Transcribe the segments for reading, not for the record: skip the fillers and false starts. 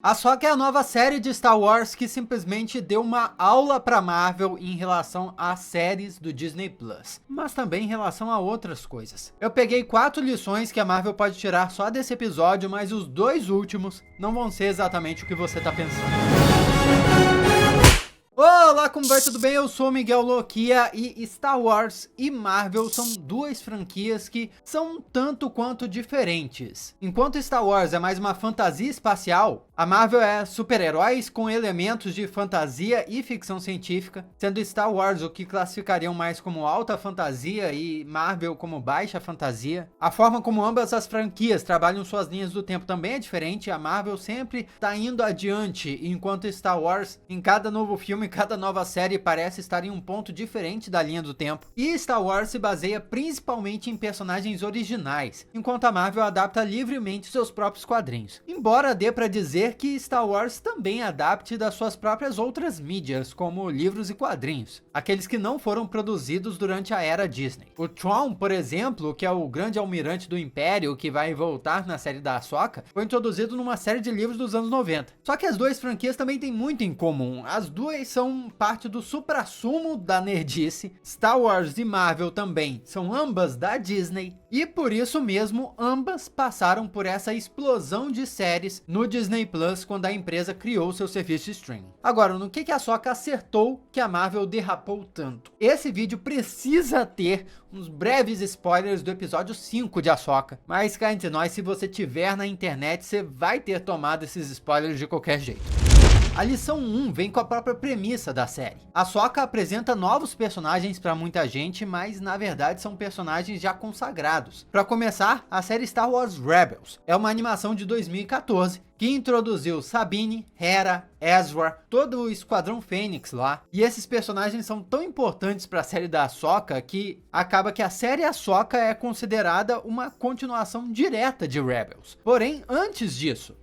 Ahsoka é a nova série de Star Wars que simplesmente deu uma aula pra Marvel em relação às séries do Disney Plus, mas também em relação a outras coisas. Eu peguei 4 lições que a Marvel pode tirar só desse episódio, mas os 2 últimos não vão ser exatamente o que você tá pensando. Olá, como vai? Tudo bem? Eu sou o Miguel Loquia e Star Wars e Marvel são duas franquias que são um tanto quanto diferentes. Enquanto Star Wars é mais uma fantasia espacial, a Marvel é super-heróis com elementos de fantasia e ficção científica, sendo Star Wars o que classificariam mais como alta fantasia e Marvel como baixa fantasia. A forma como ambas as franquias trabalham suas linhas do tempo também é diferente. A Marvel sempre está indo adiante, enquanto Star Wars, em cada novo filme, cada nova série parece estar em um ponto diferente da linha do tempo. E Star Wars se baseia principalmente em personagens originais, enquanto a Marvel adapta livremente seus próprios quadrinhos. Embora dê pra dizer que Star Wars também adapte das suas próprias outras mídias, como livros e quadrinhos, aqueles que não foram produzidos durante a era Disney. O Thrawn, por exemplo, que é o grande almirante do Império que vai voltar na série da Ahsoka, foi introduzido numa série de livros dos anos 90. Só que as duas franquias também têm muito em comum. As duas são parte do suprassumo da nerdice. Star Wars e Marvel também são ambas da Disney e por isso mesmo ambas passaram por essa explosão de séries no Disney Plus quando a empresa criou seu serviço de streaming. Agora, no que a Ahsoka acertou que a Marvel derrapou tanto? Esse vídeo precisa ter uns breves spoilers do episódio 5 de Ahsoka, mas cá entre nós, se você tiver na internet, você vai ter tomado esses spoilers de qualquer jeito. A lição 1 vem com a própria premissa da série. Ahsoka apresenta novos personagens para muita gente, mas na verdade são personagens já consagrados. Para começar, a série Star Wars Rebels é uma animação de 2014 que introduziu Sabine, Hera, Ezra, todo o Esquadrão Fênix lá. E esses personagens são tão importantes para a série da Ahsoka que acaba que a série Ahsoka é considerada uma continuação direta de Rebels. Porém, antes disso,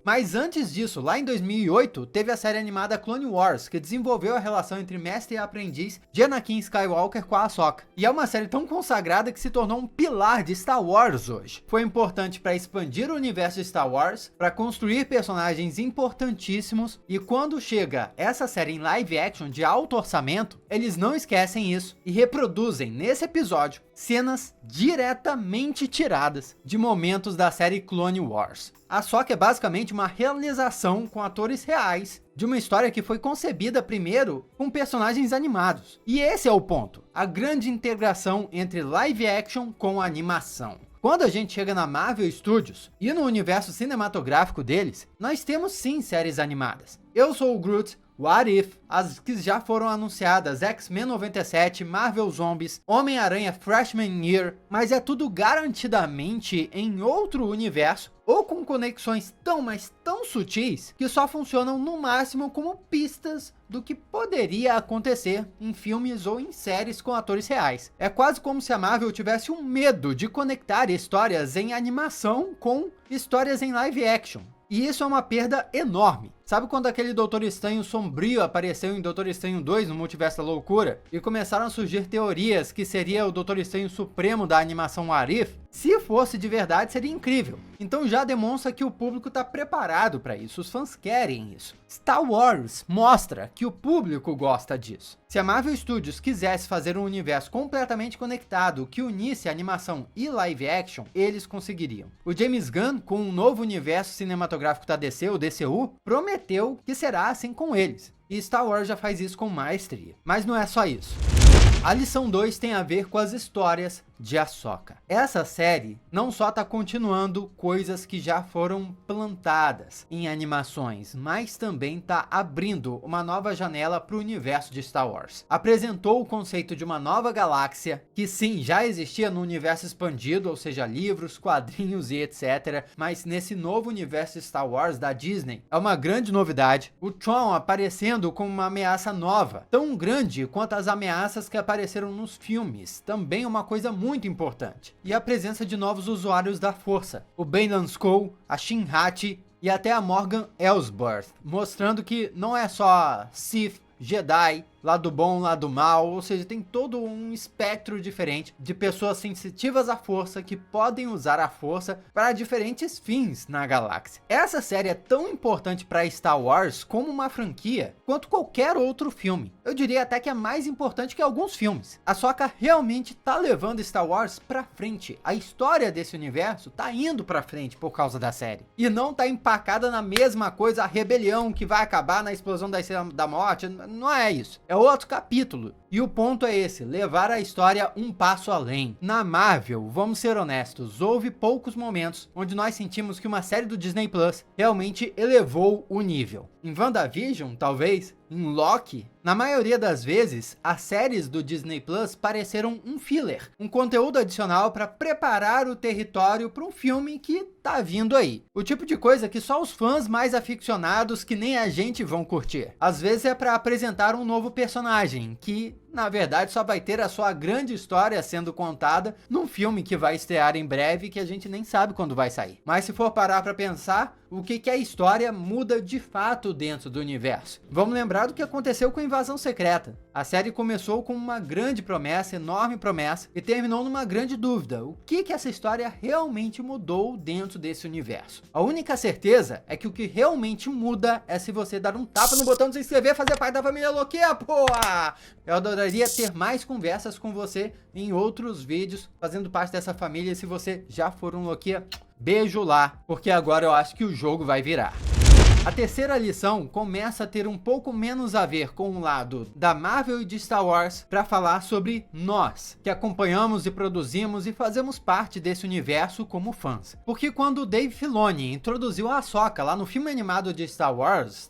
lá em 2008, teve a série animada Clone Wars, que desenvolveu a relação entre mestre e aprendiz de Anakin Skywalker com a Ahsoka. E é uma série tão consagrada que se tornou um pilar de Star Wars hoje. Foi importante para expandir o universo de Star Wars, para construir personagens importantíssimos, e quando chega essa série em live action de alto orçamento, eles não esquecem isso e reproduzem nesse episódio cenas diretamente tiradas de momentos da série Clone Wars. A Ahsoka é basicamente uma realização com atores reais de uma história que foi concebida primeiro com personagens animados. E esse é o ponto, a grande integração entre live action com animação. Quando a gente chega na Marvel Studios e no universo cinematográfico deles, nós temos sim séries animadas. Eu Sou o Groot, What If, as que já foram anunciadas, X-Men 97, Marvel Zombies, Homem-Aranha Freshman Year, mas é tudo garantidamente em outro universo ou com conexões mas tão sutis que só funcionam no máximo como pistas do que poderia acontecer em filmes ou em séries com atores reais. É quase como se a Marvel tivesse um medo de conectar histórias em animação com histórias em live action. E isso é uma perda enorme. Sabe quando aquele Doutor Estranho sombrio apareceu em Doutor Estranho 2 no Multiverso da Loucura? E começaram a surgir teorias que seria o Doutor Estranho Supremo da animação What If? Se fosse de verdade, seria incrível. Então já demonstra que o público está preparado para isso, os fãs querem isso. Star Wars mostra que o público gosta disso. Se a Marvel Studios quisesse fazer um universo completamente conectado que unisse animação e live action, eles conseguiriam. O James Gunn, com um novo universo cinematográfico da DC, o DCU, prometeu que será assim com eles. E Star Wars já faz isso com maestria. Mas não é só isso. A lição 2 tem a ver com as histórias de Ahsoka. Essa série não só está continuando coisas que já foram plantadas em animações, mas também está abrindo uma nova janela para o universo de Star Wars. Apresentou o conceito de uma nova galáxia, que sim, já existia no universo expandido, ou seja, livros, quadrinhos e etc. Mas nesse novo universo Star Wars da Disney, é uma grande novidade. O Thrawn aparecendo como uma ameaça nova, tão grande quanto as ameaças que apareceram nos filmes, também uma coisa muito importante. E a presença de novos usuários da Força, o Baylan Skoll, a Shin Hati e até a Morgan Elsbeth, mostrando que não é só Sith, Jedi, lado bom, lado mal, ou seja, tem todo um espectro diferente de pessoas sensitivas à força que podem usar a força para diferentes fins na galáxia. Essa série é tão importante para Star Wars como uma franquia, quanto qualquer outro filme. Eu diria até que é mais importante que alguns filmes. A Ahsoka realmente tá levando Star Wars pra frente. A história desse universo tá indo pra frente por causa da série. E não tá empacada na mesma coisa, a rebelião que vai acabar na explosão da Estrela da Morte. Não é isso. É outro capítulo. E o ponto é esse, levar a história um passo além. Na Marvel, vamos ser honestos, houve poucos momentos onde nós sentimos que uma série do Disney Plus realmente elevou o nível. Em WandaVision, talvez, em Loki, na maioria das vezes, as séries do Disney Plus pareceram um filler, um conteúdo adicional para preparar o território para um filme que tá vindo aí. O tipo de coisa que só os fãs mais aficionados que nem a gente vão curtir. Às vezes é para apresentar um novo personagem, que na verdade só vai ter a sua grande história sendo contada num filme que vai estrear em breve, que a gente nem sabe quando vai sair. Mas se for parar para pensar, o que a história muda de fato dentro do universo? Vamos lembrar do que aconteceu com Invasão Secreta. A série começou com uma grande promessa, enorme promessa, e terminou numa grande dúvida. O que essa história realmente mudou dentro desse universo? A única certeza é que o que realmente muda é se você dar um tapa no botão de se inscrever e fazer parte da família Loquia, porra! Eu adoraria ter mais conversas com você em outros vídeos, fazendo parte dessa família. E se você já for um Loquia, beijo lá, porque agora eu acho que o jogo vai virar. A terceira lição começa a ter um pouco menos a ver com o lado da Marvel e de Star Wars para falar sobre nós, que acompanhamos e produzimos e fazemos parte desse universo como fãs. Porque quando o Dave Filoni introduziu a Ahsoka lá no filme animado de Star Wars,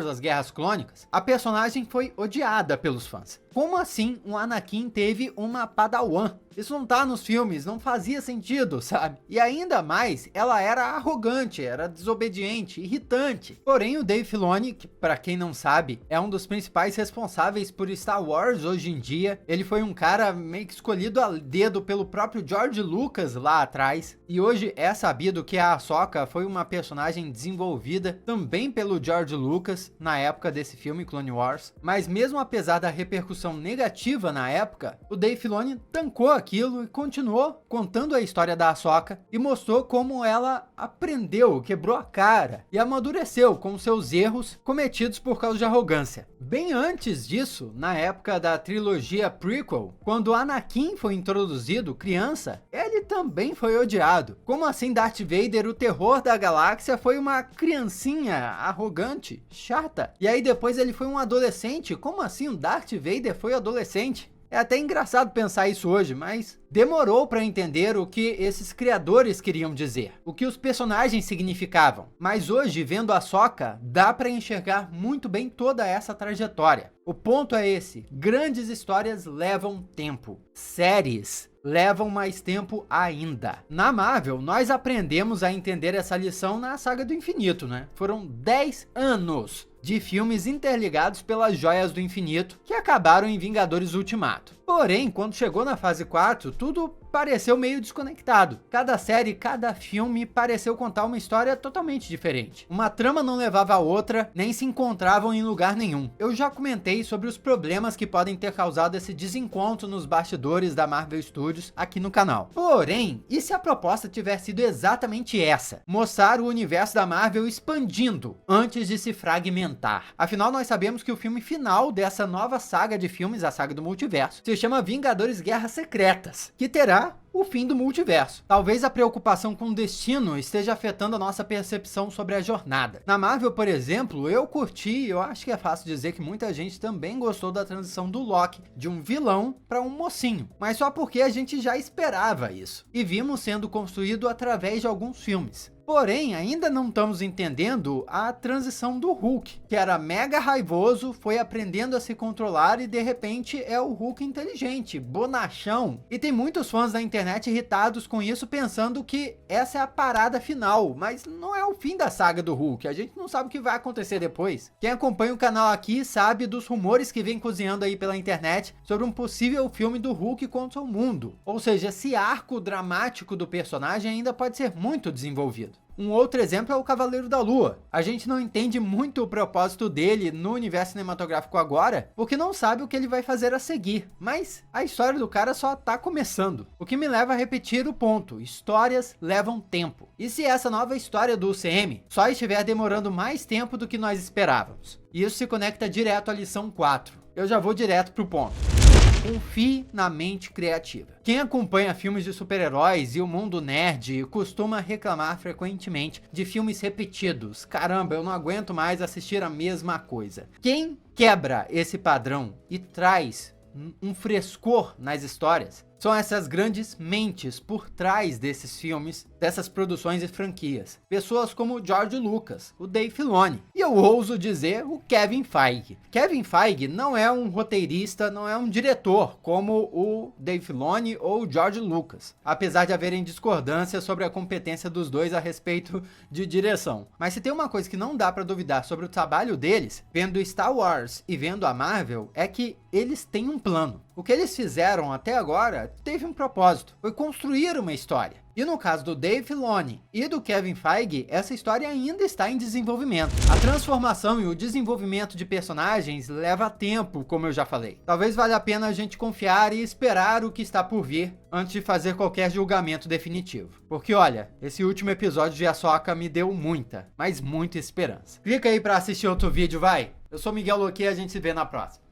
As Guerras Clônicas, a personagem foi odiada pelos fãs. Como assim um Anakin teve uma Padawan? Isso não tá nos filmes, não fazia sentido, sabe? E ainda mais, ela era arrogante, era desobediente, irritante. Porém, o Dave Filoni, que pra quem não sabe, é um dos principais responsáveis por Star Wars hoje em dia. Ele foi um cara meio que escolhido a dedo pelo próprio George Lucas lá atrás. E hoje é sabido que a Ahsoka foi uma personagem desenvolvida também pelo George Lucas na época desse filme, Clone Wars. Mas mesmo apesar da repercussão negativa na época, o Dave Filoni tancou aquilo e continuou contando a história da Ahsoka e mostrou como ela aprendeu, quebrou a cara e amadureceu com seus erros cometidos por causa de arrogância. Bem antes disso, na época da trilogia prequel, quando Anakin foi introduzido criança, ele também foi odiado. Como assim Darth Vader, o terror da galáxia, foi uma criancinha arrogante, chata? E aí depois ele foi um adolescente? Como assim o Darth Vader foi adolescente? É até engraçado pensar isso hoje, mas demorou para entender o que esses criadores queriam dizer, o que os personagens significavam. Mas hoje, vendo a Ahsoka, dá para enxergar muito bem toda essa trajetória. O ponto é esse: grandes histórias levam tempo. Séries levam mais tempo ainda. Na Marvel, nós aprendemos a entender essa lição na Saga do Infinito, né? Foram 10 anos de filmes interligados pelas Joias do Infinito, que acabaram em Vingadores Ultimato. Porém, quando chegou na fase 4, tudo pareceu meio desconectado. Cada série, cada filme pareceu contar uma história totalmente diferente. Uma trama não levava a outra, nem se encontravam em lugar nenhum. Eu já comentei sobre os problemas que podem ter causado esse desencontro nos bastidores da Marvel Studios aqui no canal. Porém, e se a proposta tivesse sido exatamente essa? Mostrar o universo da Marvel expandindo antes de se fragmentar. Afinal, nós sabemos que o filme final dessa nova saga de filmes, a saga do multiverso, se chama Vingadores Guerras Secretas, que terá o fim do multiverso. Talvez a preocupação com o destino esteja afetando a nossa percepção sobre a jornada. Na Marvel, por exemplo, eu curti, eu acho que é fácil dizer que muita gente também gostou da transição do Loki, de um vilão para um mocinho, mas só porque a gente já esperava isso, e vimos sendo construído através de alguns filmes. Porém, ainda não estamos entendendo a transição do Hulk, que era mega raivoso, foi aprendendo a se controlar e de repente é o Hulk inteligente, bonachão. E tem muitos fãs da internet irritados com isso, pensando que essa é a parada final, mas não é o fim da saga do Hulk, a gente não sabe o que vai acontecer depois. Quem acompanha o canal aqui sabe dos rumores que vem cozinhando aí pela internet sobre um possível filme do Hulk contra o mundo. Ou seja, esse arco dramático do personagem ainda pode ser muito desenvolvido. Um outro exemplo é o Cavaleiro da Lua. A gente não entende muito o propósito dele no universo cinematográfico agora, porque não sabe o que ele vai fazer a seguir. Mas a história do cara só tá começando. O que me leva a repetir o ponto: histórias levam tempo. E se essa nova história do UCM só estiver demorando mais tempo do que nós esperávamos? Isso se conecta direto à lição 4. Eu já vou direto pro ponto. Confie na mente criativa. Quem acompanha filmes de super-heróis e o mundo nerd costuma reclamar frequentemente de filmes repetidos. Caramba, eu não aguento mais assistir a mesma coisa. Quem quebra esse padrão e traz um frescor nas histórias são essas grandes mentes por trás desses filmes, dessas produções e franquias. Pessoas como o George Lucas, o Dave Filoni e eu ouso dizer o Kevin Feige. Kevin Feige não é um roteirista, não é um diretor como o Dave Filoni ou o George Lucas, apesar de haverem discordâncias sobre a competência dos dois a respeito de direção. Mas se tem uma coisa que não dá para duvidar sobre o trabalho deles, vendo Star Wars e vendo a Marvel, é que eles têm um plano. O que eles fizeram até agora teve um propósito, foi construir uma história. E no caso do Dave Filoni e do Kevin Feige, essa história ainda está em desenvolvimento. A transformação e o desenvolvimento de personagens leva tempo, como eu já falei. Talvez valha a pena a gente confiar e esperar o que está por vir antes de fazer qualquer julgamento definitivo. Porque olha, esse último episódio de Ahsoka me deu muita, mas muita esperança. Clica aí para assistir outro vídeo, vai! Eu sou Miguel Loquet e a gente se vê na próxima.